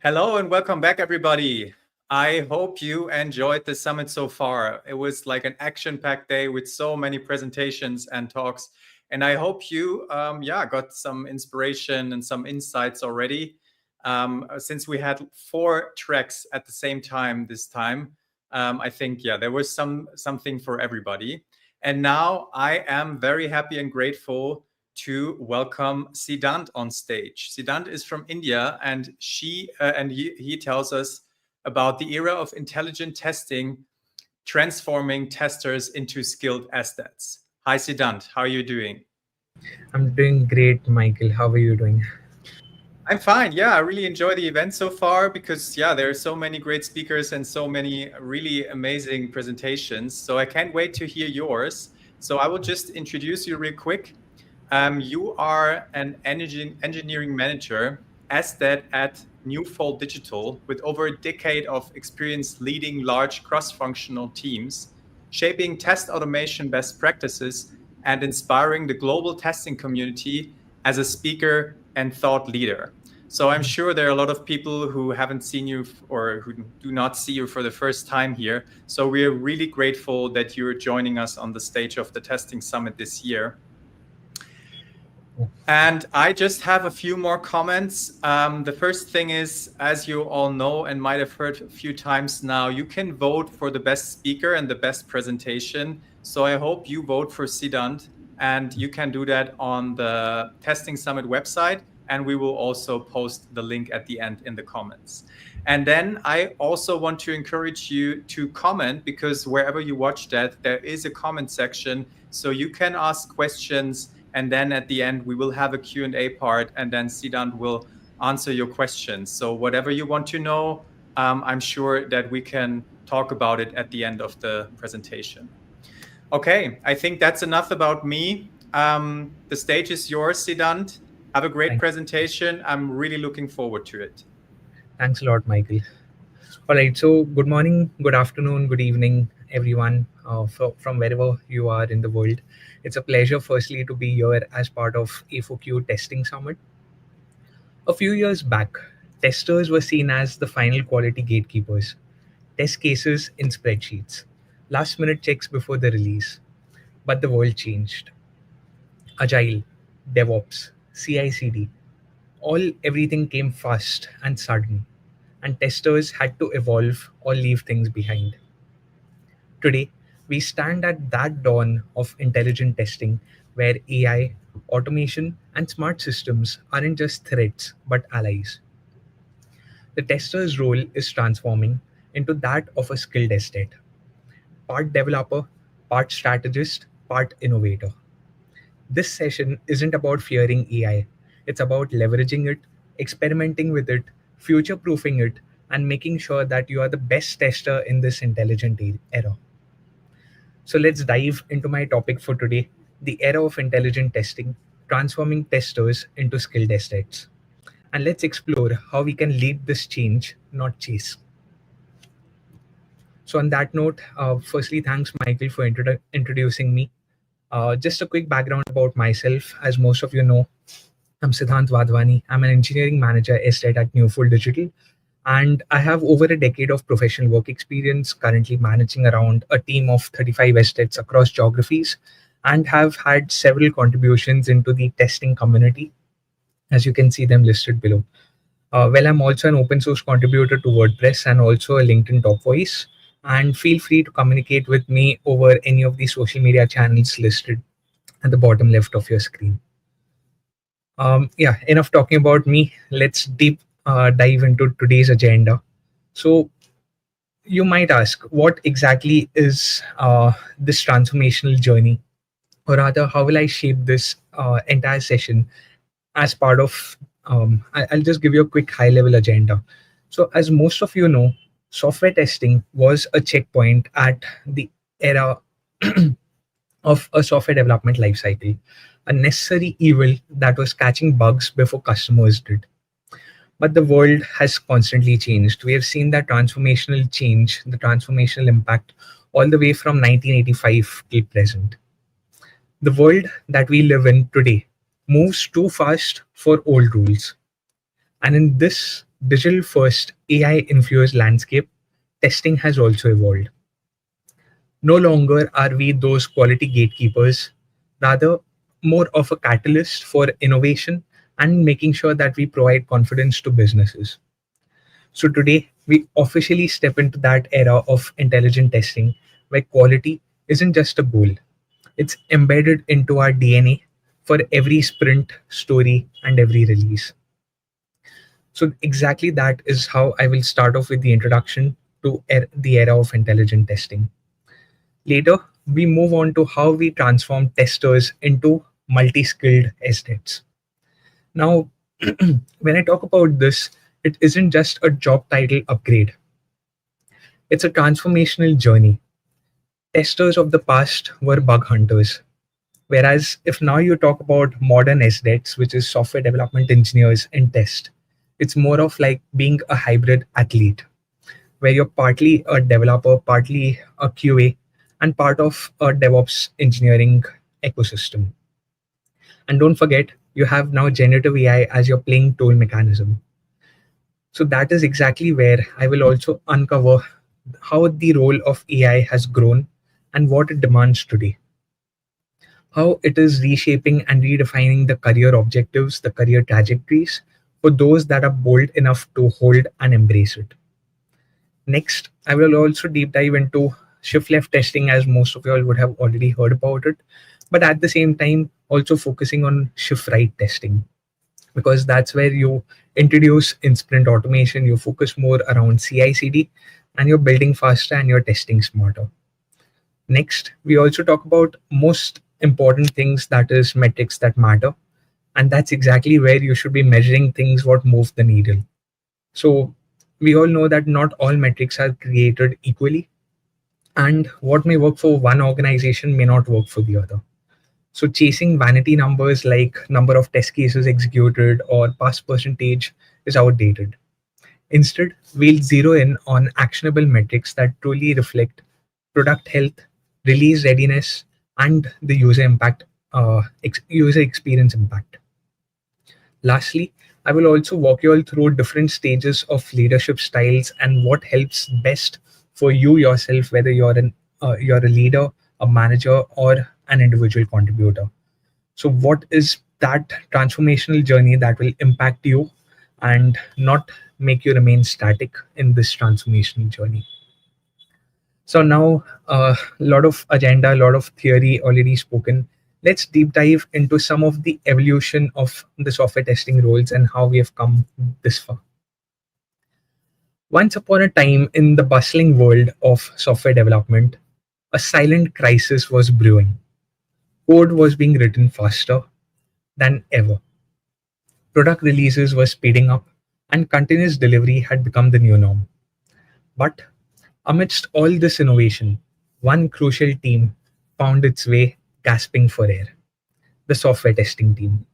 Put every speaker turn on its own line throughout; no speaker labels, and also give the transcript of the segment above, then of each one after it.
Hello and welcome back, everybody. I hope you enjoyed the summit so far. It was like an action-packed day with so many presentations and talks. And I hope you, got some inspiration and some insights already. Since we had 4 tracks at the same time this time, I think, there was something for everybody. And now I am very happy and grateful to welcome Siddhant on stage. Siddhant is from India, and he tells us about the era of intelligent testing, transforming testers into skilled SDETs. Hi, Siddhant. How are you doing?
I'm doing great, Michael. How are you doing?
I'm fine. Yeah, I really enjoy the event so far because, there are so many great speakers and so many really amazing presentations. So I can't wait to hear yours. So I will just introduce you real quick. You are an engineering manager, SDET at Newfold Digital, with over a decade of experience leading large cross-functional teams, shaping test automation best practices, and inspiring the global testing community as a speaker and thought leader. So I'm sure there are a lot of people who haven't seen you or who do not see you for the first time here. So we are really grateful that you're joining us on the stage of the Testing Summit this year. And I just have a few more comments. The first thing is, as you all know and might have heard a few times now, you can vote for the best speaker and the best presentation. So I hope you vote for Siddhant, and you can do that on the Testing Summit website. And we will also post the link at the end in the comments. And then I also want to encourage you to comment, because wherever you watch that, there is a comment section. So you can ask questions. And then at the end, we will have a Q&A part, and then Siddhant will answer your questions. So whatever you want to know, I'm sure that we can talk about it at the end of the presentation. Okay, I think that's enough about me. The stage is yours, Siddhant. Have a great presentation. I'm really looking forward to it.
Thanks a lot, Michael. All right, so good morning, good afternoon, good evening, everyone from wherever you are in the world. It's a pleasure, firstly, to be here as part of A4Q Testing Summit. A few years back, testers were seen as the final quality gatekeepers, test cases in spreadsheets, last-minute checks before the release. But the world changed. Agile, DevOps, CI/CD, everything came fast and sudden, and testers had to evolve or leave things behind. Today, we stand at that dawn of intelligent testing where AI, automation, and smart systems aren't just threats but allies. The tester's role is transforming into that of a skilled estate, part developer, part strategist, part innovator. This session isn't about fearing AI, it's about leveraging it, experimenting with it, future proofing it, and making sure that you are the best tester in this intelligent era. So let's dive into my topic for today, the era of intelligent testing, transforming testers into skilled estates. And let's explore how we can lead this change, not chase. So on that note, firstly, thanks, Michael, for introducing me. Just a quick background about myself. As most of you know, I'm Siddhant Wadhwani. I'm an engineering manager estate at Newfold Digital, and I have over a decade of professional work experience, currently managing around a team of 35 estates across geographies, and have had several contributions into the testing community, as you can see them listed below. I'm also an open source contributor to WordPress and also a LinkedIn top voice. And feel free to communicate with me over any of the social media channels listed at the bottom left of your screen. Enough talking about me. Let's deep dive into today's agenda. So you might ask, what exactly is this transformational journey? Or rather, how will I shape this entire session as part of, I'll just give you a quick high level agenda. So as most of you know, software testing was a checkpoint at the era of a software development lifecycle, a necessary evil that was catching bugs before customers did. But the world has constantly changed. We have seen that transformational change, the transformational impact, all the way from 1985 till present. The world that we live in today moves too fast for old rules. And in this digital first AI infused landscape, testing has also evolved. No longer are we those quality gatekeepers, rather, more of a catalyst for innovation and making sure that we provide confidence to businesses. So, today we officially step into that era of intelligent testing where quality isn't just a goal, it's embedded into our DNA for every sprint, story, and every release. So, exactly that is how I will start off with the introduction to the era of intelligent testing. Later, we move on to how we transform testers into multi skilled SDETs. Now, when I talk about this, it isn't just a job title upgrade, it's a transformational journey. Testers of the past were bug hunters. Whereas if now you talk about modern SDETs, which is software development engineers in test, it's more of like being a hybrid athlete, where you're partly a developer, partly a QA, and part of a DevOps engineering ecosystem. And don't forget, you have now generative AI as your playing tool mechanism. So that is exactly where I will also uncover how the role of AI has grown and what it demands today, how it is reshaping and redefining the career objectives, the career trajectories for those that are bold enough to hold and embrace it. Next, I will also deep dive into shift left testing, as most of you all would have already heard about it, but at the same time, also focusing on shift right testing, because that's where you introduce in sprint automation, you focus more around CI CD, and you're building faster and you're testing smarter. Next, we also talk about most important things, that is metrics that matter. And that's exactly where you should be measuring things what move the needle. So we all know that not all metrics are created equally, and what may work for one organization may not work for the other. So chasing vanity numbers like number of test cases executed or pass percentage is outdated. Instead, we'll zero in on actionable metrics that truly reflect product health, release readiness, and the user impact, user experience impact. Lastly, I will also walk you all through different stages of leadership styles and what helps best for you yourself, whether you're a leader, a manager, or an individual contributor. So, what is that transformational journey that will impact you and not make you remain static in this transformational journey? So now a lot of agenda, a lot of theory already spoken. Let's deep dive into some of the evolution of the software testing roles and how we have come this far. Once upon a time, in the bustling world of software development, a silent crisis was brewing. Code was being written faster than ever. Product releases were speeding up, and continuous delivery had become the new norm. But amidst all this innovation, one crucial team found its way gasping for air: the software testing team.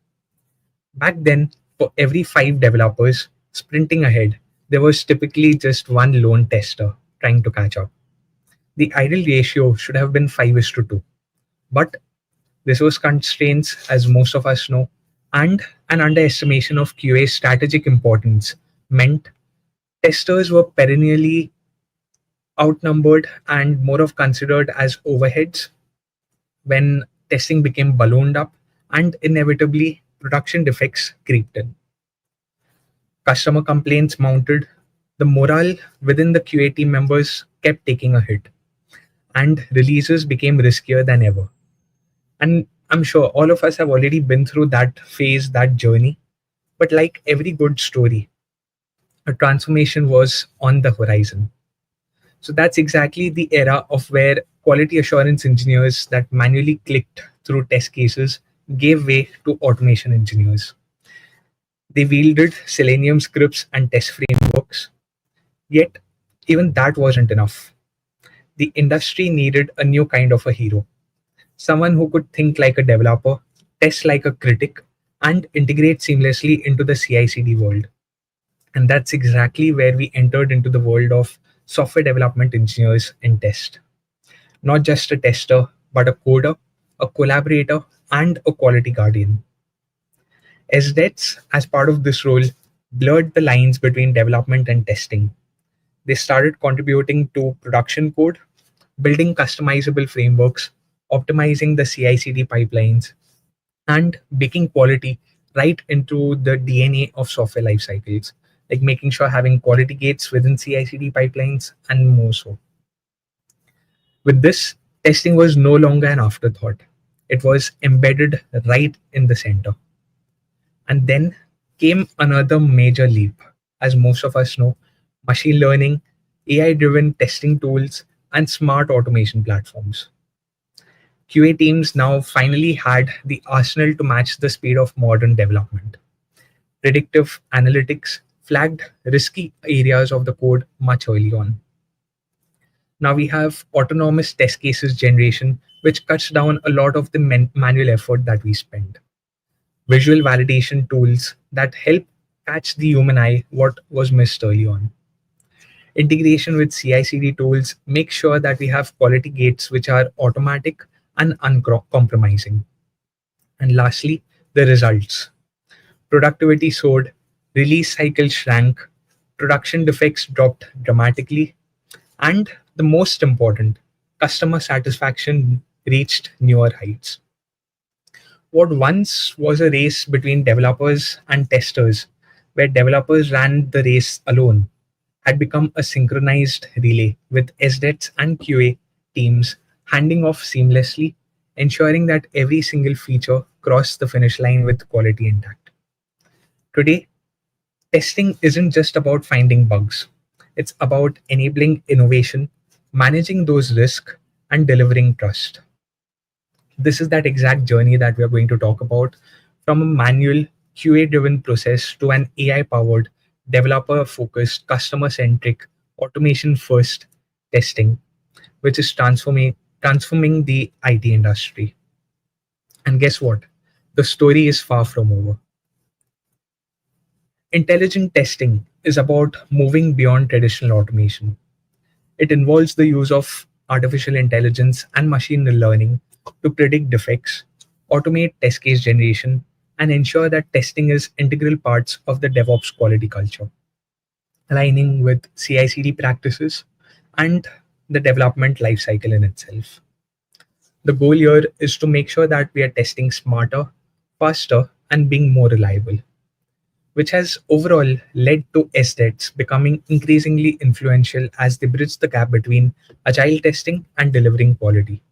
Back then, for every five developers sprinting ahead, there was typically just one lone tester trying to catch up. The ideal ratio should have been 5 is to 2. But resource constraints, as most of us know, and an underestimation of QA's strategic importance meant testers were perennially outnumbered and more of considered as overheads when testing became ballooned up and inevitably production defects creeped in. Customer complaints mounted, the morale within the QA team members kept taking a hit, and releases became riskier than ever. And I'm sure all of us have already been through that phase, that journey. But like every good story, a transformation was on the horizon. So that's exactly the era of where quality assurance engineers that manually clicked through test cases gave way to automation engineers. They wielded Selenium scripts and test frameworks, yet even that wasn't enough. The industry needed a new kind of a hero, someone who could think like a developer, test like a critic, and integrate seamlessly into the CI/CD world. And that's exactly where we entered into the world of software development engineers in test. Not just a tester, but a coder, a collaborator, and a quality guardian. SDETs, as part of this role, blurred the lines between development and testing. They started contributing to production code, building customizable frameworks, optimizing the CI/CD pipelines, and baking quality right into the DNA of software life cycles, like making sure having quality gates within CI/CD pipelines and more so. With this, testing was no longer an afterthought. It was embedded right in the center. And then came another major leap. As most of us know, machine learning, AI driven testing tools, and smart automation platforms. QA teams now finally had the arsenal to match the speed of modern development. Predictive analytics flagged risky areas of the code much early on. Now we have autonomous test cases generation, which cuts down a lot of the manual effort that we spend. Visual validation tools that help catch the human eye what was missed early on. Integration with CI/CD tools make sure that we have quality gates which are automatic and uncompromising. And lastly, the results. Productivity soared, release cycles shrank, production defects dropped dramatically, and the most important, customer satisfaction reached newer heights. What once was a race between developers and testers, where developers ran the race alone, had become a synchronized relay with SDETs and QA teams handing off seamlessly, ensuring that every single feature crossed the finish line with quality intact. Today, testing isn't just about finding bugs, it's about enabling innovation, managing those risks, and delivering trust. This is that exact journey that we are going to talk about, from a manual QA driven process to an AI powered, developer focused, customer centric, automation first testing, which is transforming the IT industry. And guess what? The story is far from over. Intelligent testing is about moving beyond traditional automation. It involves the use of artificial intelligence and machine learning to predict defects, automate test case generation, and ensure that testing is integral parts of the DevOps quality culture, aligning with CI/CD practices and the development lifecycle in itself. The goal here is to make sure that we are testing smarter, faster, and being more reliable, which has overall led to SDETs becoming increasingly influential as they bridge the gap between agile testing and delivering quality.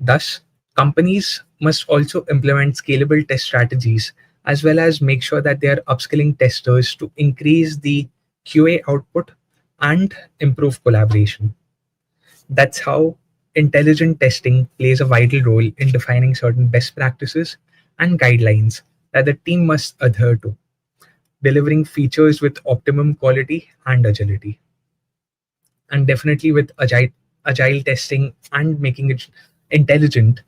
Thus, companies must also implement scalable test strategies as well as make sure that they are upskilling testers to increase the QA output and improve collaboration. That's how intelligent testing plays a vital role in defining certain best practices and guidelines that the team must adhere to, delivering features with optimum quality and agility. And definitely with agile testing and making it intelligent,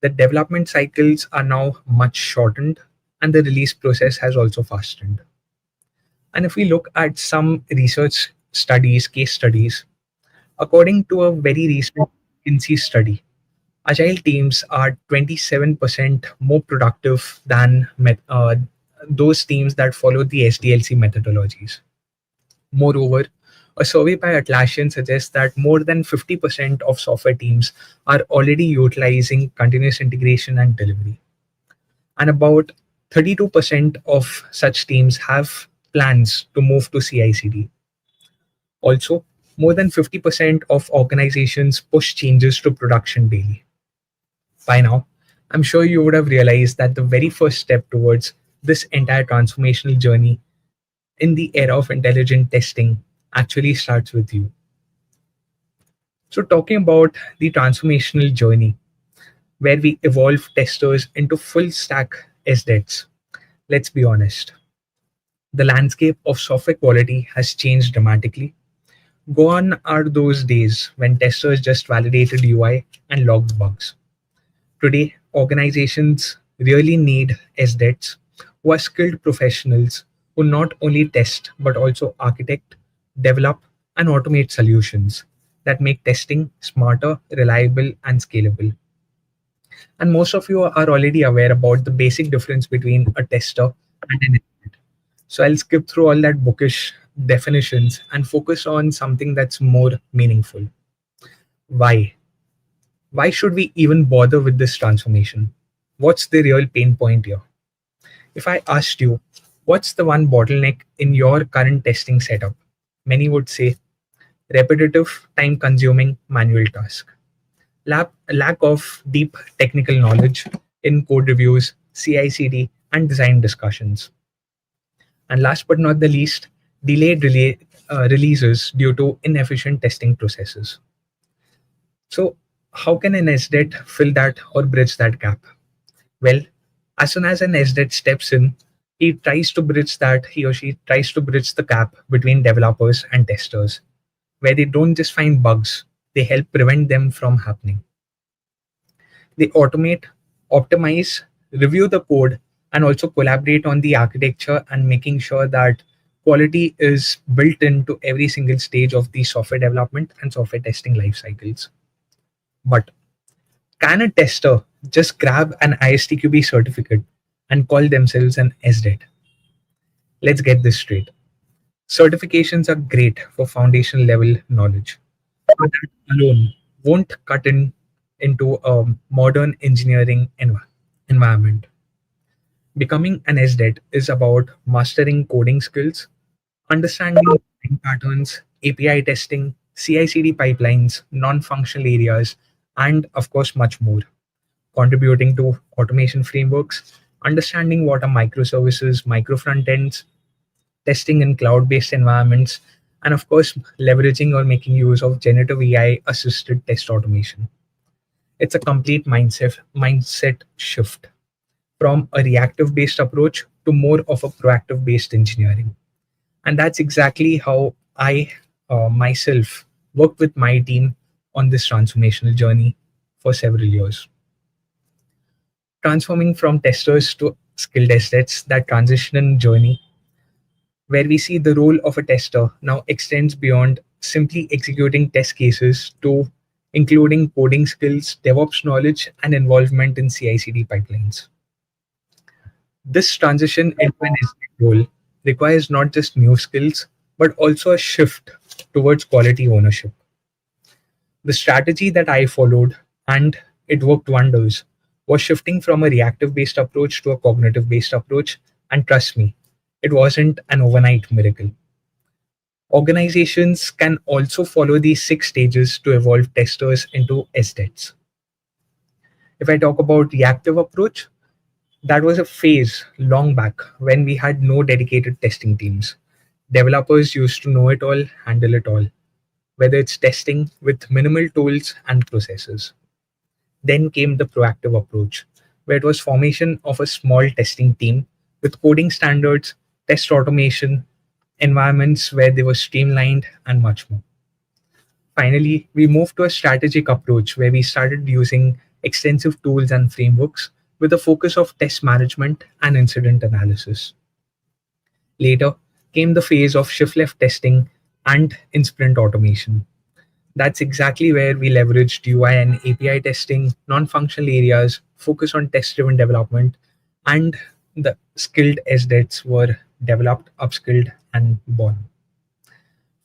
the development cycles are now much shortened and the release process has also fastened. And if we look at some research studies, case studies, according to a very recent McKinsey study, agile teams are 27% more productive than those teams that follow the SDLC methodologies. Moreover, a survey by Atlassian suggests that more than 50% of software teams are already utilizing continuous integration and delivery. And about 32% of such teams have plans to move to CI/CD. Also, more than 50% of organizations push changes to production daily. By now, I'm sure you would have realized that the very first step towards this entire transformational journey in the era of intelligent testing actually starts with you. So, talking about the transformational journey where we evolve testers into full stack SDETs, let's be honest, the landscape of software quality has changed dramatically. Gone are those days when testers just validated UI and logged bugs. Today, organizations really need SDETs who are skilled professionals who not only test but also architect, develop, and automate solutions that make testing smarter, reliable, and scalable. And most of you are already aware about the basic difference between a tester and an SDET. So I'll skip through all that bookish definitions and focus on something that's more meaningful. Why? Why should we even bother with this transformation? What's the real pain point here? If I asked you, what's the one bottleneck in your current testing setup? Many would say repetitive, time consuming manual task. Lack of deep technical knowledge in code reviews, CI/CD, and design discussions. And last but not the least, releases due to inefficient testing processes. So, how can an SDET fill that or bridge that gap? Well, as soon as an SDET steps in, he or she tries to bridge the gap between developers and testers, where they don't just find bugs, they help prevent them from happening. They automate, optimize, review the code, and also collaborate on the architecture and making sure that quality is built into every single stage of the software development and software testing life cycles. But can a tester just grab an ISTQB certificate and call themselves an SDET? Let's get this straight. Certifications are great for foundation level knowledge, but that alone won't cut into a modern engineering environment. Becoming an SDET is about mastering coding skills, understanding design patterns, API testing, CI/CD pipelines, non-functional areas, and of course much more. Contributing to automation frameworks, understanding what are microservices, micro front ends, testing in cloud-based environments, and of course leveraging or making use of generative AI assisted test automation. It's a complete mindset shift from a reactive based approach to more of a proactive based engineering. And that's exactly how I myself worked with my team on this transformational journey for several years. Transforming from testers to skilled SDETs, that transition journey where we see the role of a tester now extends beyond simply executing test cases to including coding skills, DevOps knowledge, and involvement in CI/CD pipelines. This transition into an SDET role requires not just new skills, but also a shift towards quality ownership. The strategy that I followed, and it worked wonders, was shifting from a reactive based approach to a cognitive based approach. And trust me, it wasn't an overnight miracle. Organizations can also follow these 6 stages to evolve testers into SDETs. If I talk about reactive approach, that was a phase long back when we had no dedicated testing teams. Developers used to know it all, handle it all, whether it's testing with minimal tools and processes. Then came the proactive approach, where it was formation of a small testing team with coding standards, test automation, environments where they were streamlined, and much more. Finally, we moved to a strategic approach where we started using extensive tools and frameworks with a focus of test management and incident analysis. Later came the phase of shift left testing and in sprint automation. That's exactly where we leveraged UI and API testing, non-functional areas, focus on test-driven development, and the skilled SDETs were developed, upskilled, and born.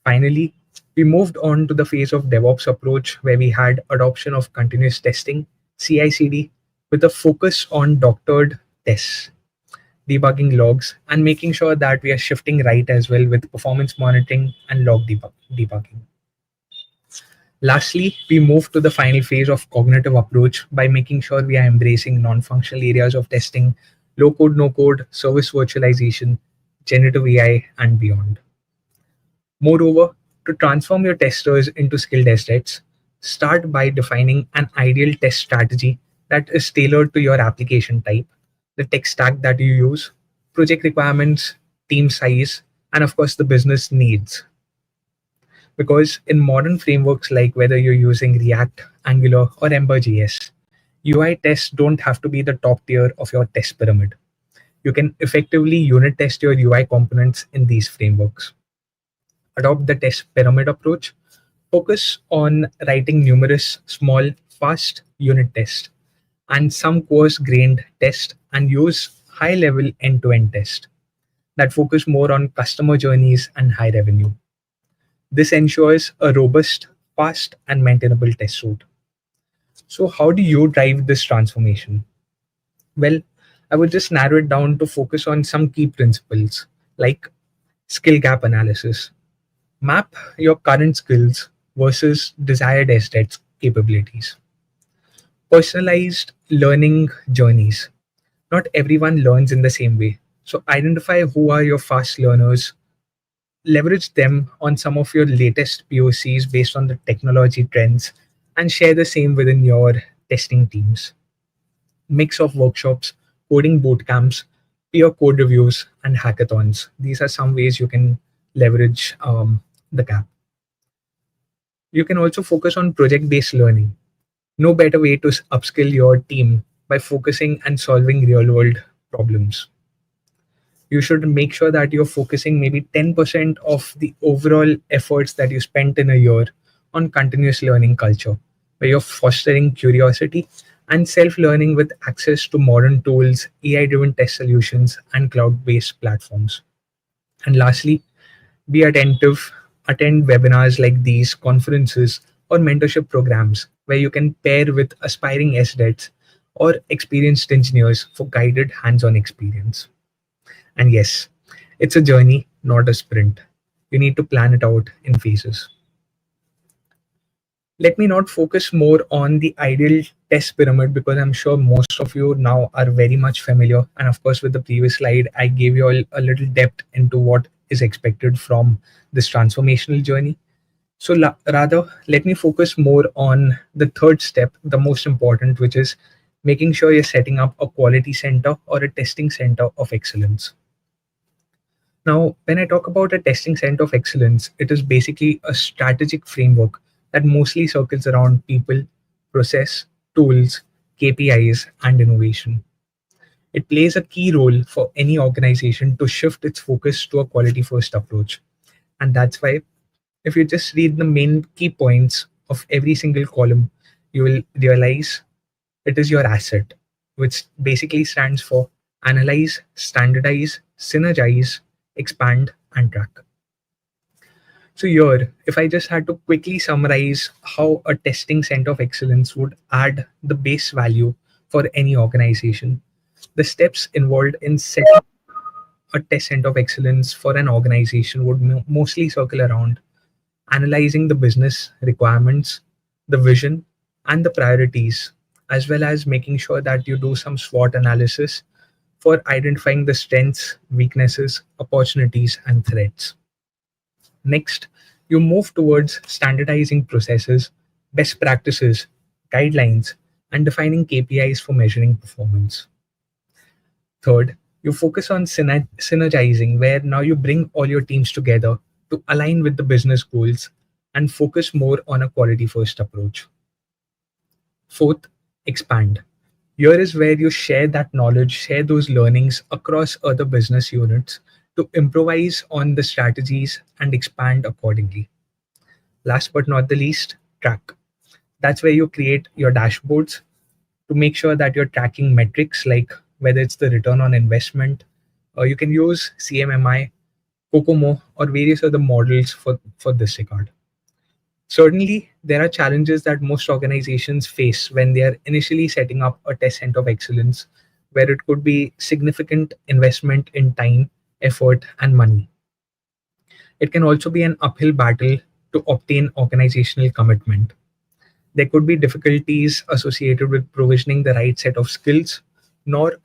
Finally, we moved on to the phase of DevOps approach where we had adoption of continuous testing, CI/CD, with a focus on doctored tests, debugging logs, and making sure that we are shifting right as well with performance monitoring and log debugging. Lastly, we move to the final phase of cognitive approach by making sure we are embracing non-functional areas of testing, low code, no code, service virtualization, generative AI, and beyond. Moreover, to transform your testers into skilled SDETs, start by defining an ideal test strategy that is tailored to your application type, the tech stack that you use, project requirements, team size, and of course the business needs. Because in modern frameworks like whether you're using React, Angular, or Ember.js, UI tests don't have to be the top tier of your test pyramid. You can effectively unit test your UI components in these frameworks. Adopt the test pyramid approach. Focus on writing numerous small, fast unit tests and some coarse grained tests and use high level end to end test. that focus more on customer journeys and high revenue. This ensures a robust, fast, and maintainable test suite. So, how do you drive this transformation? Well, I would just narrow it down to focus on some key principles like skill gap analysis. Map your current skills versus desired SDETs capabilities. Personalized learning journeys. Not everyone learns in the same way. So identify who are your fast learners, leverage them on some of your latest POCs based on the technology trends, and share the same within your testing teams. Mix of workshops, coding boot camps, peer code reviews, and hackathons. These are some ways you can leverage the gap. You can also focus on project based learning. No better way to upskill your team by focusing and solving real world problems. You should make sure that you're focusing maybe 10% of the overall efforts that you spent in a year on continuous learning culture, where you're fostering curiosity and self learning with access to modern tools, AI driven test solutions, and cloud based platforms. And lastly, be attentive, attend webinars like these, conferences, or mentorship programs where you can pair with aspiring SDETs or experienced engineers for guided hands on experience. And yes, it's a journey, not a sprint. You need to plan it out in phases. Let me not focus more on the ideal test pyramid because I'm sure most of you now are very much familiar. And of course, with the previous slide, I gave you all a little depth into what is expected from this transformational journey. So rather, let me focus more on the third step, the most important, which is making sure you're setting up a quality center or a testing center of excellence. Now, when I talk about a testing center of excellence, it is basically a strategic framework that mostly circles around people, process, tools, KPIs, and innovation. It plays a key role for any organization to shift its focus to a quality first approach. And that's why, if you just read the main key points of every single column, you will realize it is your asset, which basically stands for analyze, standardize, synergize, expand, and track. So, here, if I just had to quickly summarize how a testing center of excellence would add the base value for any organization, the steps involved in setting a test center of excellence for an organization would mostly circle around analyzing the business requirements, the vision, and the priorities, as well as making sure that you do some SWOT analysis for identifying the strengths, weaknesses, opportunities, and threats. Next, you move towards standardizing processes, best practices, guidelines, and defining KPIs for measuring performance. Third, you focus on synergizing, where now you bring all your teams together to align with the business goals and focus more on a quality first approach. Fourth, expand. Here is where you share that knowledge, share those learnings across other business units to improvise on the strategies and expand accordingly. Last but not the least, track. That's where you create your dashboards to make sure that you're tracking metrics like whether it's the return on investment, or you can use CMMI, Kokomo, or various other models for this regard. Certainly, there are challenges that most organizations face when they are initially setting up a test center of excellence, where it could be significant investment in time, effort, and money. It can also be an uphill battle to obtain organizational commitment. There could be difficulties associated with provisioning the right set of skills, nor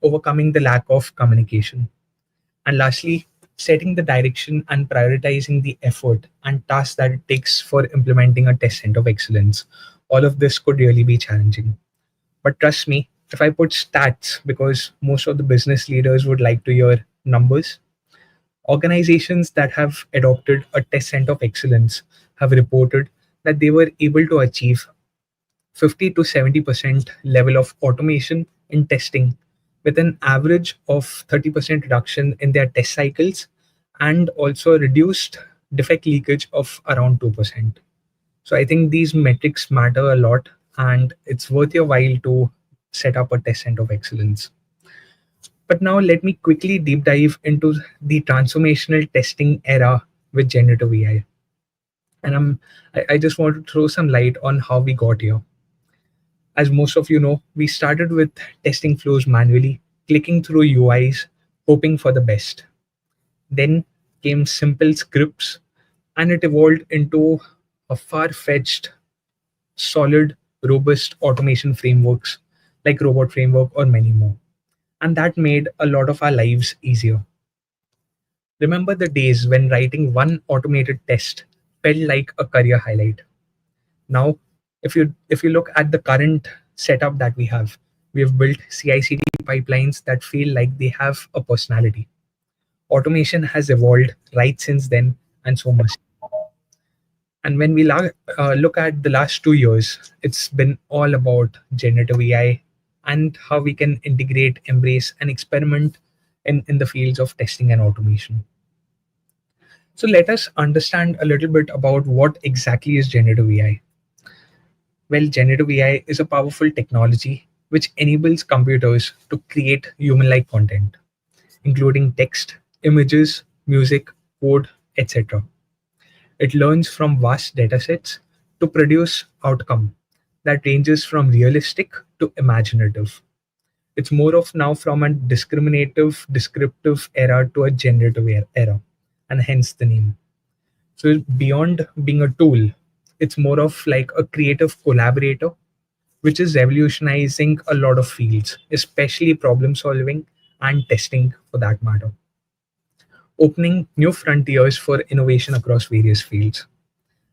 overcoming the lack of communication. And lastly, setting the direction and prioritizing the effort and tasks that it takes for implementing a test center of excellence. All of this could really be challenging. But trust me, if I put stats, because most of the business leaders would like to hear numbers, organizations that have adopted a test center of excellence have reported that they were able to achieve 50 to 70% level of automation in testing with an average of 30% reduction in their test cycles and also reduced defect leakage of around 2%. So I think these metrics matter a lot and it's worth your while to set up a test center of excellence. But now let me quickly deep dive into the transformational testing era with generative AI. And I just want to throw some light on how we got here. As most of you know, we started with testing flows manually, clicking through UIs, hoping for the best. Then came simple scripts, and it evolved into a far-fetched, solid, robust automation frameworks like Robot Framework or many more. And that made a lot of our lives easier. Remember the days when writing one automated test felt like a career highlight. Now, if you look at the current setup that we have built CI/CD pipelines that feel like they have a personality. Automation has evolved right since then, and so much. And when we look at the last 2 years, it's been all about generative AI and how we can integrate, embrace, and experiment in the fields of testing and automation. So let us understand a little bit about what exactly is generative AI. Well, generative AI is a powerful technology which enables computers to create human like content, including text, images, music, code, etc. It learns from vast datasets to produce outcome that ranges from realistic to imaginative. It's more of now from a discriminative, descriptive era to a generative era, and hence the name. So beyond being a tool, it's more of like a creative collaborator, which is revolutionizing a lot of fields, especially problem solving and testing for that matter, opening new frontiers for innovation across various fields.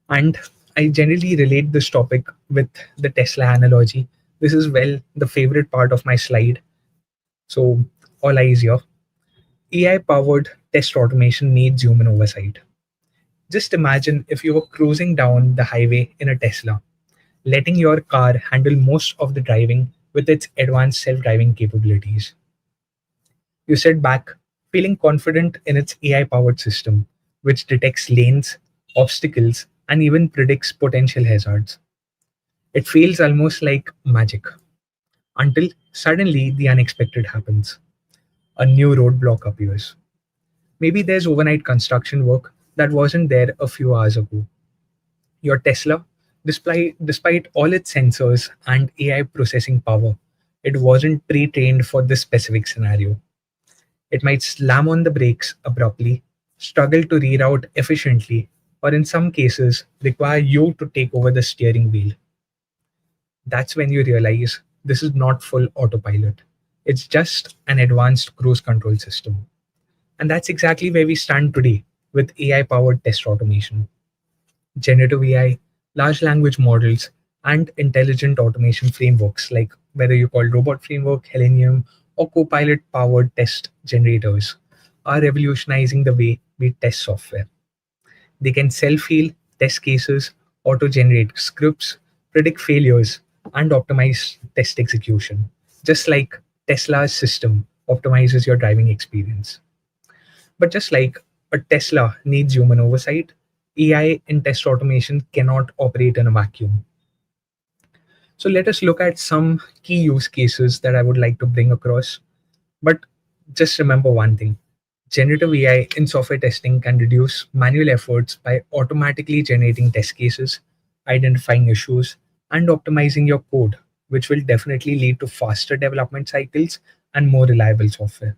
And I generally relate this topic with the Tesla analogy. This is, well, the favorite part of my slide. So, all eyes here. AI powered test automation needs human oversight. Just imagine if you were cruising down the highway in a Tesla, letting your car handle most of the driving with its advanced self driving capabilities. You sit back, feeling confident in its AI powered system, which detects lanes, obstacles, and even predicts potential hazards. It feels almost like magic until suddenly the unexpected happens. A new roadblock appears. Maybe there's overnight construction work that wasn't there a few hours ago. Your Tesla, despite all its sensors and AI processing power, it wasn't pre trained for this specific scenario. It might slam on the brakes abruptly, struggle to reroute efficiently, or in some cases, require you to take over the steering wheel. That's when you realize this is not full autopilot. It's just an advanced cruise control system. And that's exactly where we stand today with AI powered test automation. Generative AI, large language models, and intelligent automation frameworks like whether you call Robot Framework, Selenium, or Copilot powered test generators are revolutionizing the way we test software. They can self heal test cases, auto generate scripts, predict failures, and optimize test execution, just like Tesla's system optimizes your driving experience. But just like a Tesla needs human oversight, AI in test automation cannot operate in a vacuum. So let us look at some key use cases that I would like to bring across. But just remember one thing: generative AI in software testing can reduce manual efforts by automatically generating test cases, identifying issues, and optimizing your code, which will definitely lead to faster development cycles and more reliable software.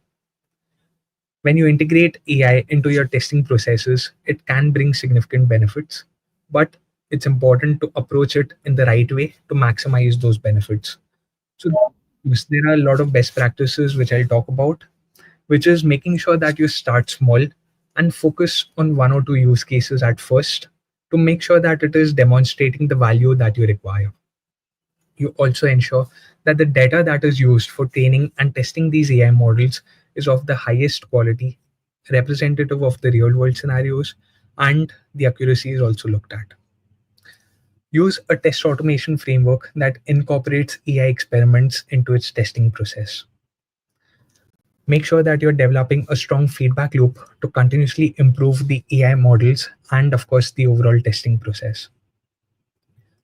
When you integrate AI into your testing processes, it can bring significant benefits, but it's important to approach it in the right way to maximize those benefits. So, yes, there are a lot of best practices which I'll talk about, which is making sure that you start small and focus on one or two use cases at first to make sure that it is demonstrating the value that you require. You also ensure that the data that is used for training and testing these AI models is of the highest quality, representative of the real world scenarios, and the accuracy is also looked at. Use a test automation framework that incorporates AI experiments into its testing process. Make sure that you're developing a strong feedback loop to continuously improve the AI models and, of course, the overall testing process.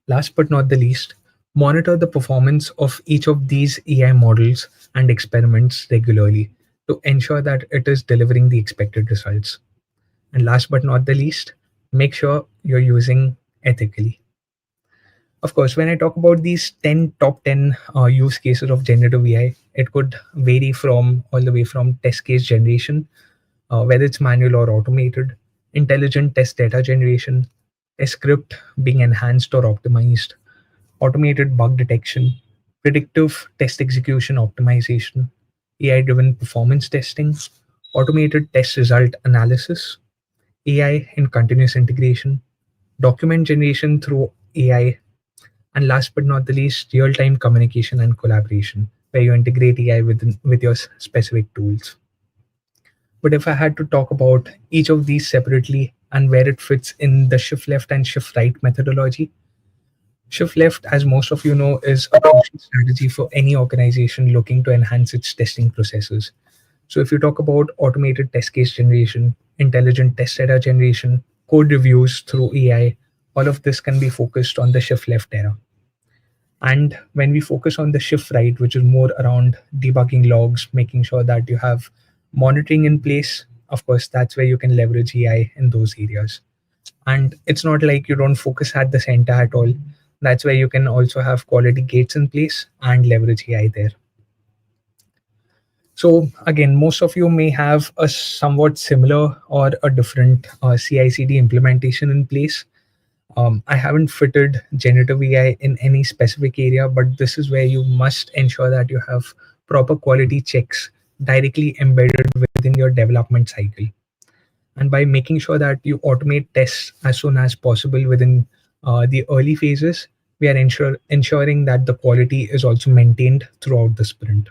Last but not the least, monitor the performance of each of these AI models and experiments regularly. to ensure that it is delivering the expected results. And last but not the least, make sure you're using ethically. Of course, when I talk about these 10 top 10 use cases of generative AI, it could vary from all the way from test case generation, whether it's manual or automated, intelligent test data generation, test script being enhanced or optimized, automated bug detection, predictive test execution optimization, AI driven performance testing, automated test result analysis, AI in continuous integration, document generation through AI, and last but not the least, real time communication and collaboration, where you integrate AI with your specific tools. But if I had to talk about each of these separately and where it fits in the shift left and shift right methodology, shift left, as most of you know, is a crucial strategy for any organization looking to enhance its testing processes. So if you talk about automated test case generation, intelligent test data generation, code reviews through AI, all of this can be focused on the shift left era. And when we focus on the shift right, which is more around debugging logs, making sure that you have monitoring in place, of course, that's where you can leverage AI in those areas. And it's not like you don't focus at the center at all. That's where you can also have quality gates in place and leverage AI there. So again, most of you may have a somewhat similar or a different CI/CD implementation in place. I haven't fitted generative AI in any specific area, but this is where you must ensure that you have proper quality checks directly embedded within your development cycle. And by making sure that you automate tests as soon as possible within the early phases, we are ensuring that the quality is also maintained throughout the sprint.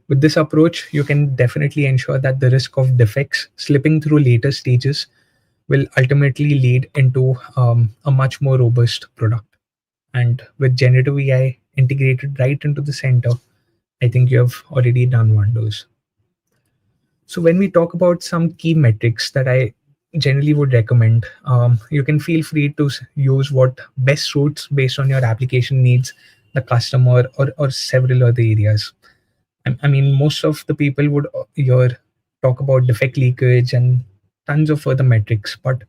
With this approach, you can definitely ensure that the risk of defects slipping through later stages will ultimately lead into a much more robust product. And with generative AI integrated right into the center, I think you have already done wonders. So when we talk about some key metrics that I generally would recommend, you can feel free to use what best suits based on your application needs, the customer, or several other areas. I mean, most of the people would here talk about defect leakage and tons of other metrics, but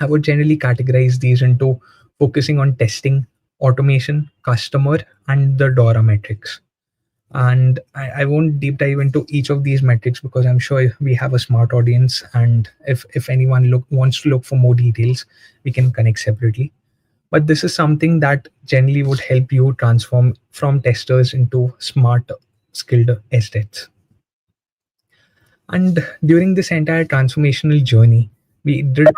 I would generally categorize these into focusing on testing, automation, customer, and the DORA metrics. And I won't deep dive into each of these metrics because I'm sure we have a smart audience. And if anyone wants to look for more details, we can connect separately. But this is something that generally would help you transform from testers into smart, skilled SDETs. And during this entire transformational journey, we did a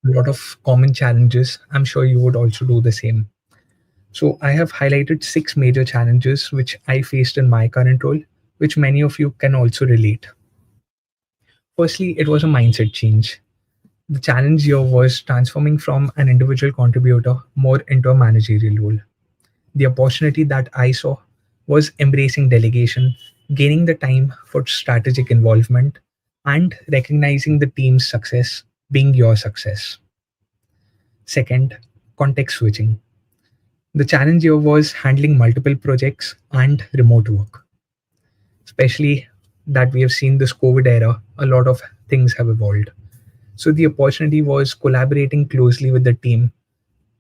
lot of common challenges. I'm sure you would also do the same. So I have highlighted 6 major challenges which I faced in my current role, which many of you can also relate. Firstly, it was a mindset change. The challenge here was transforming from an individual contributor more into a managerial role. The opportunity that I saw was embracing delegation, gaining the time for strategic involvement, and recognizing the team's success being your success. Second, context switching. The challenge here was handling multiple projects and remote work. Especially that we have seen this COVID era, a lot of things have evolved. So the opportunity was collaborating closely with the team,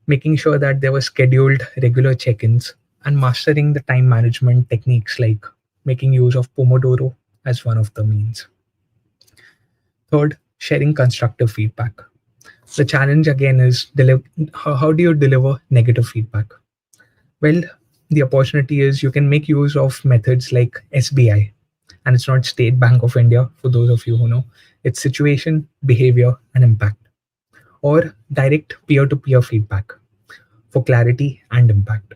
making sure that there were scheduled regular check-ins, and mastering the time management techniques like making use of Pomodoro as one of the means. Third, sharing constructive feedback. The challenge again is how do you deliver negative feedback? Well, the opportunity is you can make use of methods like SBI, and it's not State Bank of India, for those of you who know. It's situation, behavior, and impact, or direct peer-to-peer feedback for clarity and impact.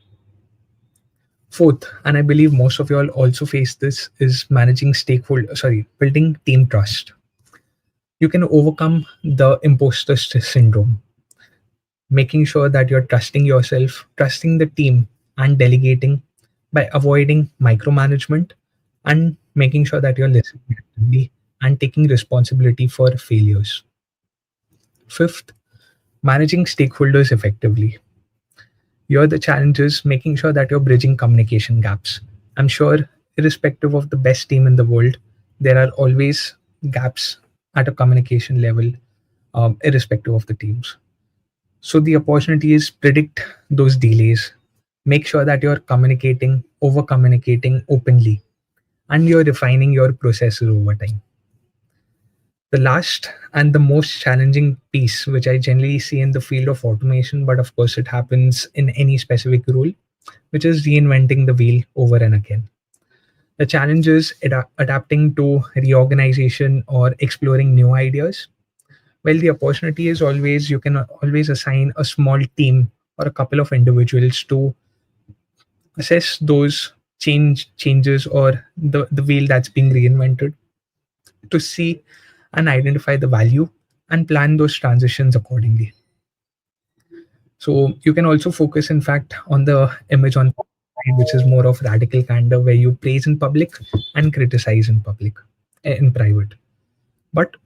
Fourth, and I believe most of you all also face this, is building team trust. You can overcome the imposter syndrome, making sure that you're trusting yourself, trusting the team, and delegating by avoiding micromanagement and making sure that you're listening actively and taking responsibility for failures. Fifth, managing stakeholders effectively. Here, the challenge is making sure that you're bridging communication gaps. I'm sure, irrespective of the best team in the world, there are always gaps at a communication level, irrespective of the teams. So the opportunity is predict those delays, make sure that you're communicating, over communicating openly, and you're refining your processes over time. The last and the most challenging piece, which I generally see in the field of automation, but of course it happens in any specific role, which is reinventing the wheel over and again. The challenge is adapting to reorganization or exploring new ideas. Well, the opportunity is always you can always assign a small team or a couple of individuals to assess those changes or the wheel that's being reinvented, to see and identify the value and plan those transitions accordingly. So you can also focus, in fact, on the image on side, which is more of radical candor, where you praise in public and criticize in public, in private. But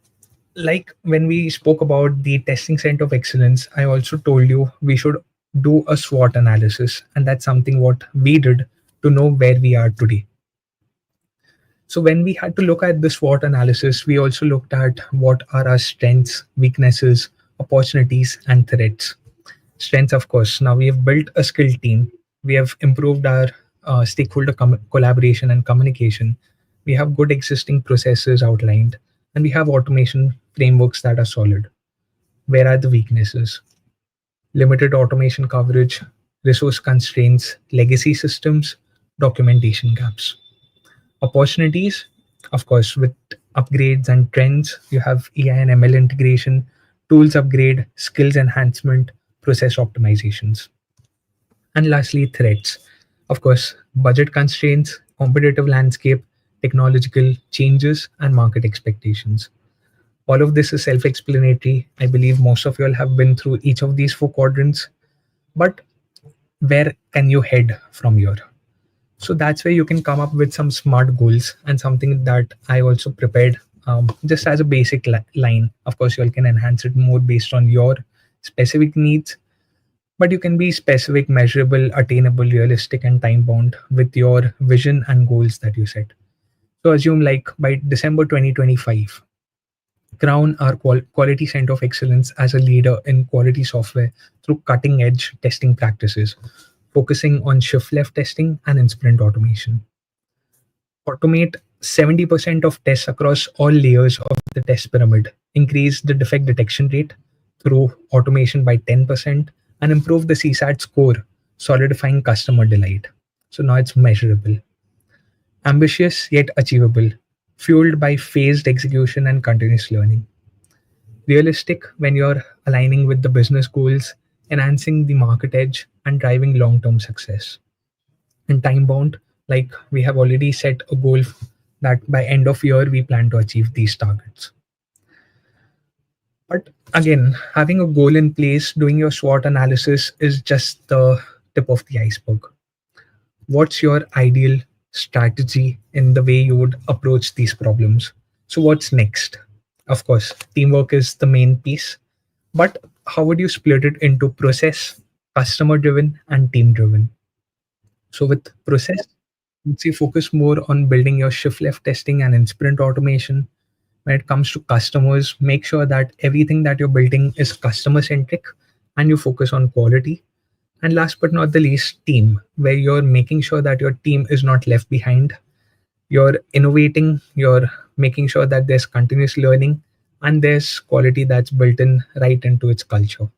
like when we spoke about the testing center of excellence, I also told you we should do a SWOT analysis, and that's something what we did to know where we are today. So when we had to look at the SWOT analysis, we also looked at what are our strengths, weaknesses, opportunities, and threats. Strengths, of course. Now we have built a skilled team. We have improved our stakeholder collaboration and communication. We have good existing processes outlined, and we have automation frameworks that are solid. Where are the weaknesses? Limited automation coverage, resource constraints, legacy systems, documentation gaps. Opportunities, of course, with upgrades and trends, you have AI and ML integration, tools upgrade, skills enhancement, process optimizations. And lastly, threats. Of course, budget constraints, competitive landscape, technological changes, and market expectations. All of this is self explanatory. I believe most of you all have been through each of these four quadrants. But where can you head from here? So that's where you can come up with some smart goals, and something that I also prepared, just as a basic line. Of course, you all can enhance it more based on your specific needs, but you can be specific, measurable, attainable, realistic, and time bound with your vision and goals that you set. So assume like by December 2025, crown our quality center of excellence as a leader in quality software through cutting edge testing practices, focusing on shift left testing and in sprint automation. Automate 70% of tests across all layers of the test pyramid, increase the defect detection rate through automation by 10%, and improve the CSAT score, solidifying customer delight. So now it's measurable. Ambitious yet achievable, fueled by phased execution and continuous learning. Realistic when you're aligning with the business goals, enhancing the market edge, and driving long term success. And time bound, like we have already set a goal that by end of year we plan to achieve these targets. But again, having a goal in place, doing your SWOT analysis is just the tip of the iceberg. What's your ideal strategy in the way you would approach these problems? So what's next? Of course, teamwork is the main piece, but how would you split it into process, customer driven, and team driven? So with process, let's say focus more on building your shift left testing and in sprint automation. When it comes to customers, make sure that everything that you're building is customer centric and you focus on quality. And last but not the least, team, where you're making sure that your team is not left behind. You're innovating, you're making sure that there's continuous learning and there's quality that's built in right into its culture.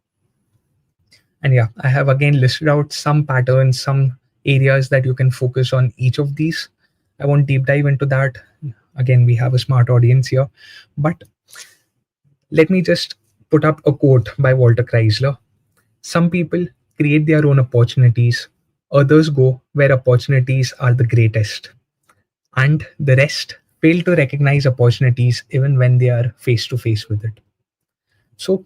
And yeah, I have again listed out some patterns, some areas that you can focus on each of these. I won't deep dive into that. Again, we have a smart audience here. But let me just put up a quote by Walter Chrysler. Some people create their own opportunities, others go where opportunities are the greatest, and the rest fail to recognize opportunities even when they are face to face with it. So,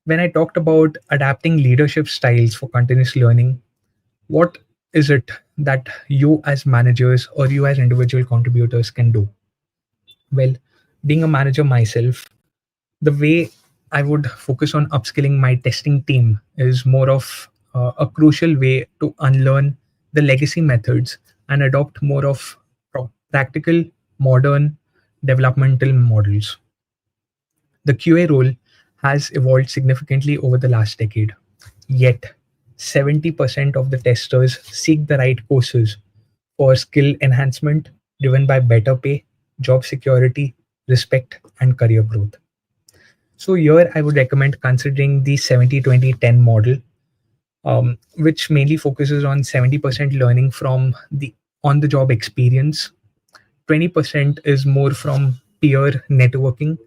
when I talked about adapting leadership styles for continuous learning, what is it that you as managers or you as individual contributors can do? Well, being a manager myself, the way I would focus on upskilling my testing team is more of a crucial way to unlearn the legacy methods and adopt more of practical, modern, developmental models. The QA role has evolved significantly over the last decade, yet 70% of the testers seek the right courses for skill enhancement driven by better pay, job security, respect, and career growth. So, here I would recommend considering the 70-20-10 model, which mainly focuses on 70% learning from the on the job experience, 20% is more from peer networking,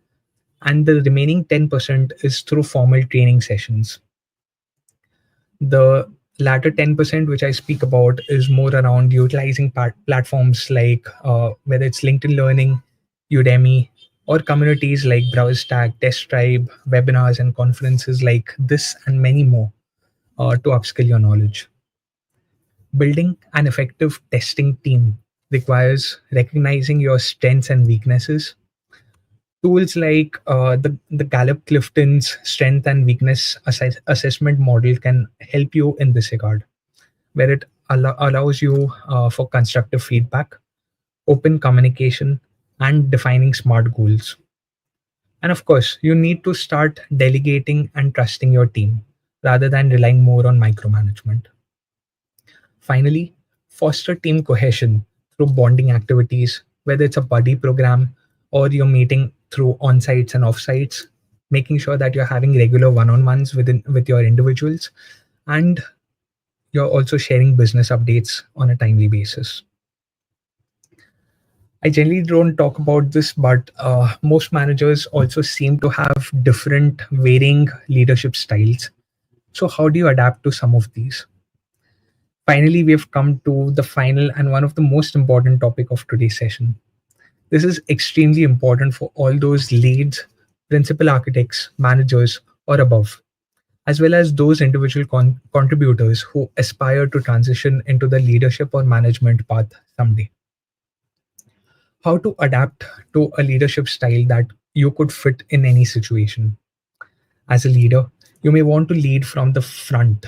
and the remaining 10% is through formal training sessions. The latter 10%, which I speak about, is more around utilizing platforms like whether it's LinkedIn Learning, Udemy, or communities like BrowserStack, TestTribe, webinars, and conferences like this, and many more to upskill your knowledge. Building an effective testing team requires recognizing your strengths and weaknesses. Tools like the Gallup Clifton's strength and weakness assessment model can help you in this regard, where it allows you for constructive feedback, open communication, and defining smart goals. And of course, you need to start delegating and trusting your team rather than relying more on micromanagement. Finally, foster team cohesion through bonding activities, whether it's a buddy program or you're meeting through on-sites and off-sites, making sure that you're having regular one-on-ones with your individuals, and you're also sharing business updates on a timely basis. I generally don't talk about this, but most managers also seem to have different varying leadership styles. So, how do you adapt to some of these? Finally, we have come to the final and one of the most important topic of today's session. This is extremely important for all those leads, principal architects, managers, or above, as well as those individual contributors who aspire to transition into the leadership or management path someday. How to adapt to a leadership style that you could fit in any situation. As a leader, you may want to lead from the front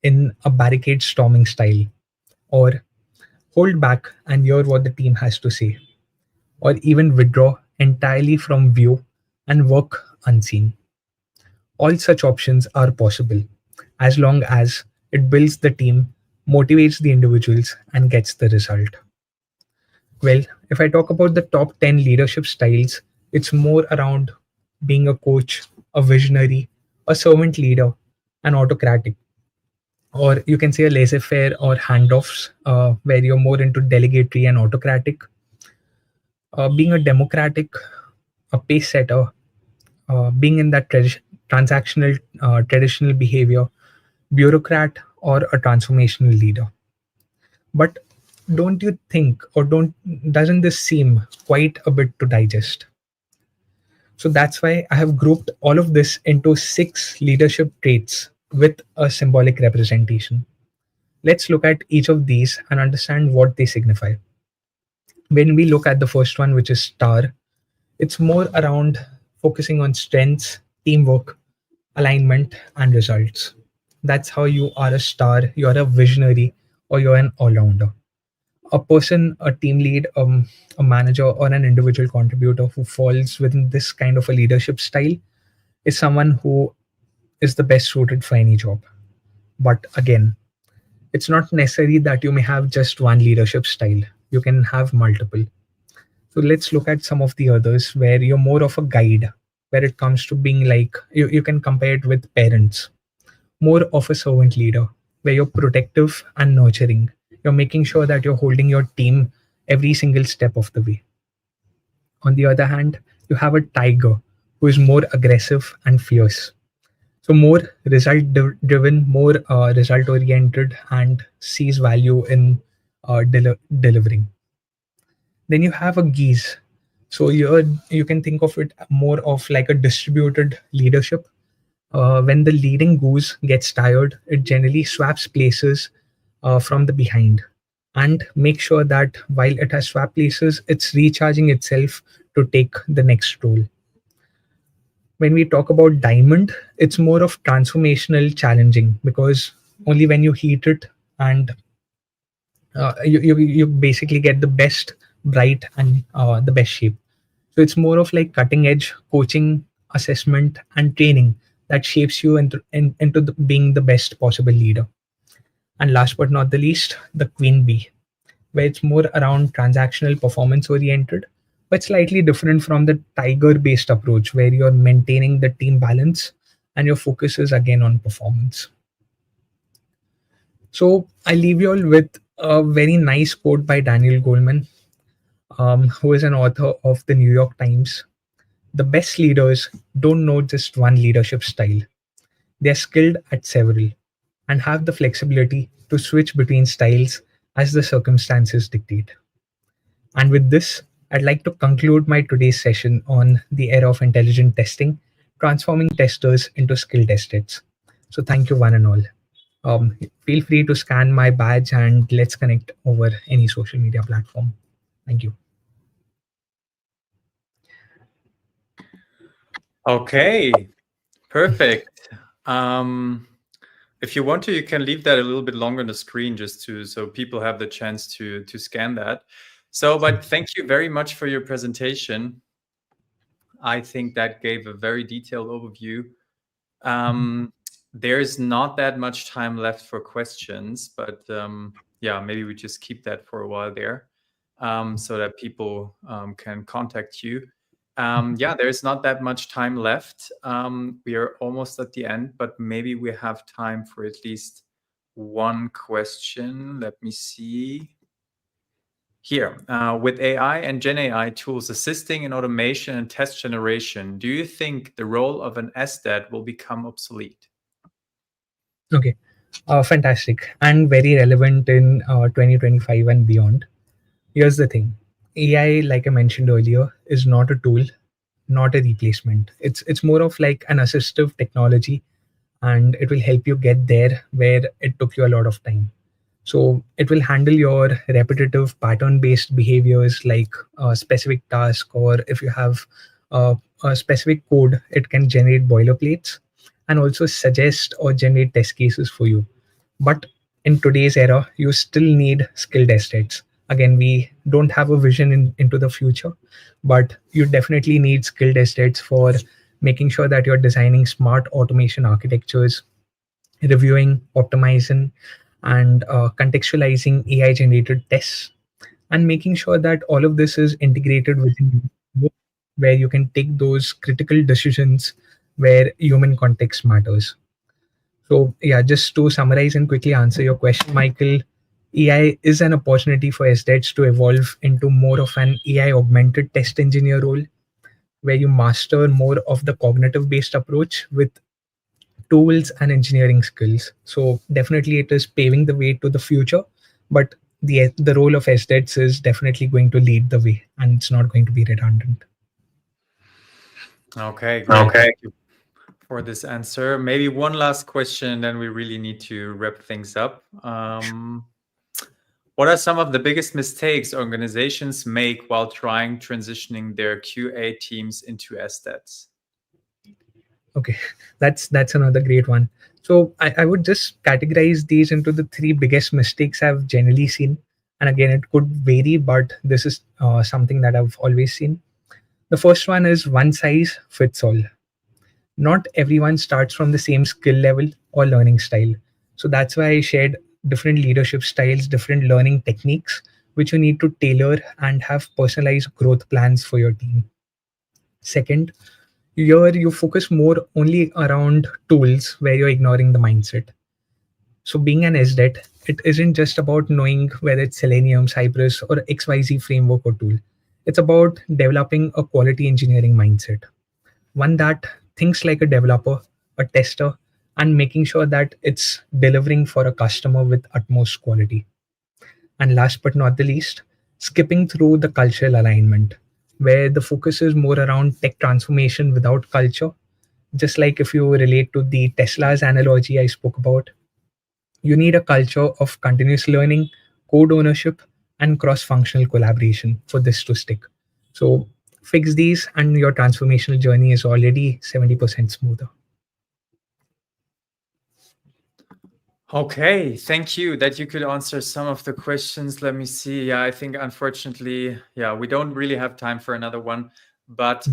in a barricade storming style, or hold back and hear what the team has to say, or even withdraw entirely from view and work unseen. All such options are possible as long as it builds the team, motivates the individuals, and gets the result. Well, if I talk about the top 10 leadership styles, it's more around being a coach, a visionary, a servant leader, an autocratic, or you can say a laissez faire or handoffs, where you're more into delegatory and autocratic, being a democratic, a pace setter, being in that transactional, traditional behavior, bureaucrat, or a transformational leader. But don't you think, or don't doesn't this seem quite a bit to digest? So that's why I have grouped all of this into 6 leadership traits with a symbolic representation. Let's look at each of these and understand what they signify. When we look at the first one, which is star, it's more around focusing on strengths, teamwork, alignment, and results. That's how you are a star, you're a visionary, or you're an all rounder. A person, a team lead, a manager, or an individual contributor who falls within this kind of a leadership style is someone who is the best suited for any job. But again, it's not necessary that you may have just one leadership style, you can have multiple. So let's look at some of the others where you're more of a guide, where it comes to being like you can compare it with parents, more of a servant leader, where you're protective and nurturing. You're making sure that you're holding your team every single step of the way. On the other hand, you have a tiger who is more aggressive and fierce. So more result driven, more result oriented, and sees value in delivering. Then you have a geese. So you can think of it more of like a distributed leadership. When the leading goose gets tired, it generally swaps places from the behind and make sure that while it has swapped places, it's recharging itself to take the next role. When we talk about diamond, it's more of transformational challenging, because only when you heat it and you basically get the best bright and the best shape. So it's more of like cutting edge coaching, assessment, and training that shapes you into being the best possible leader. And last but not the least, the queen bee, where it's more around transactional performance oriented, but slightly different from the tiger based approach where you're maintaining the team balance and your focus is again on performance. So I leave you all with a very nice quote by Daniel Goleman, who is an author of the New York Times. The best leaders don't know just one leadership style. They are skilled at several and have the flexibility to switch between styles as the circumstances dictate. And with this, I'd like to conclude my today's session on the era of intelligent testing, transforming testers into skill testeds. So thank you, one and all. Feel free to scan my badge and let's connect over any social media platform. Thank you.
Okay, perfect. If you want to, you can leave that a little bit longer on the screen just to so people have the chance to scan that. So, but thank you very much for your presentation. I think that gave a very detailed overview. There's not that much time left for questions, but yeah, maybe we just keep that for a while there so that people can contact you. Yeah, there's not that much time left. We are almost at the end, but maybe we have time for at least one question. Let me see. Here, with AI and Gen AI tools assisting in automation and test generation, do you think the role of an SDET will become obsolete?
Okay, fantastic and very relevant in 2025 and beyond. Here's the thing: AI, like I mentioned earlier, is not a tool, not a replacement. It's more of like an assistive technology, and it will help you get there where it took you a lot of time. So it will handle your repetitive pattern-based behaviors like a specific task, or if you have a specific code, it can generate boilerplates and also suggest or generate test cases for you. But in today's era, you still need skilled estates. Again, we don't have a vision into the future, but you definitely need skilled estates for making sure that you're designing smart automation architectures, reviewing, optimizing, and contextualizing AI generated tests, and making sure that all of this is integrated within you, where you can take those critical decisions where human context matters. So, yeah, just to summarize and quickly answer your question, Michael, AI is an opportunity for SDETs to evolve into more of an AI augmented test engineer role, where you master more of the cognitive based approach with tools and engineering skills. So definitely it is paving the way to the future, but the role of SDETs is definitely going to lead the way and it's not going to be redundant.
Okay, great.
Okay.
Thank you for this answer. Maybe one last question, then we really need to wrap things up. What are some of the biggest mistakes organizations make while trying transitioning their QA teams into SDETs?
Okay, that's another great one. So I would just categorize these into the three biggest mistakes I've generally seen. And again, it could vary, but this is something that I've always seen. The first one is one size fits all. Not everyone starts from the same skill level or learning style. So that's why I shared different leadership styles, different learning techniques, which you need to tailor and have personalized growth plans for your team. Second, here you focus more only around tools where you're ignoring the mindset. So being an SDET, it isn't just about knowing whether it's Selenium, Cypress, or XYZ framework or tool. It's about developing a quality engineering mindset, one that thinks like a developer, a tester, and making sure that it's delivering for a customer with utmost quality. And last but not the least, skipping through the cultural alignment, where the focus is more around tech transformation without culture. Just like if you relate to the Tesla's analogy I spoke about, you need a culture of continuous learning, code ownership, and cross functional collaboration for this to stick. So, fix these, and your transformational journey is already 70% smoother.
Okay, thank you that you could answer some of the questions. Let me see. Yeah, I think unfortunately, yeah, we don't really have time for another one. But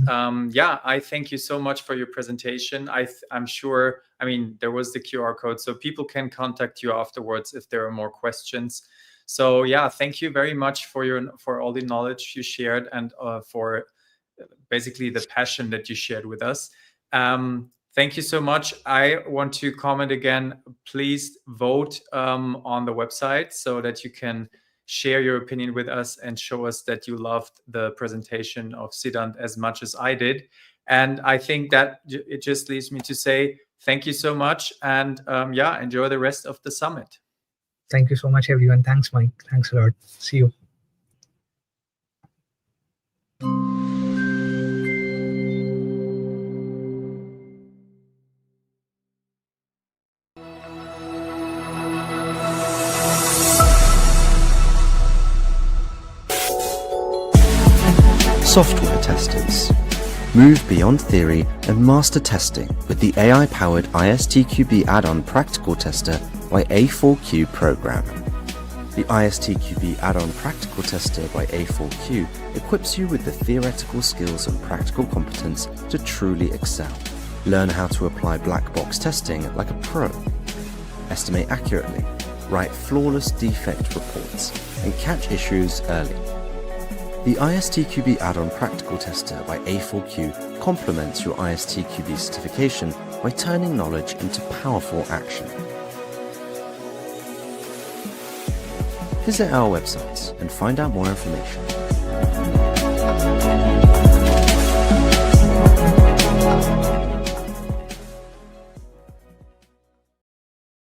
yeah, I thank you so much for your presentation. I'm sure, I mean, there was the QR code, so people can contact you afterwards if there are more questions. So yeah, thank you very much for all the knowledge you shared, and for basically the passion that you shared with us. Thank you so much. I want to comment again, please vote on the website so that you can share your opinion with us and show us that you loved the presentation of Siddhant as much as I did. And I think that it just leaves me to say thank you so much, and yeah, enjoy the rest of the summit.
Thank you so much, everyone. Thanks, Mike. Thanks a lot. See you.
Software testers. Move beyond theory and master testing with the AI-powered ISTQB add-on practical tester by A4Q program. The ISTQB add-on practical tester by A4Q equips you with the theoretical skills and practical competence to truly excel. Learn how to apply black box testing like a pro. Estimate accurately, write flawless defect reports, and catch issues early. The ISTQB add-on practical tester by A4Q complements your ISTQB certification by turning knowledge into powerful action. Visit our websites and find out more information.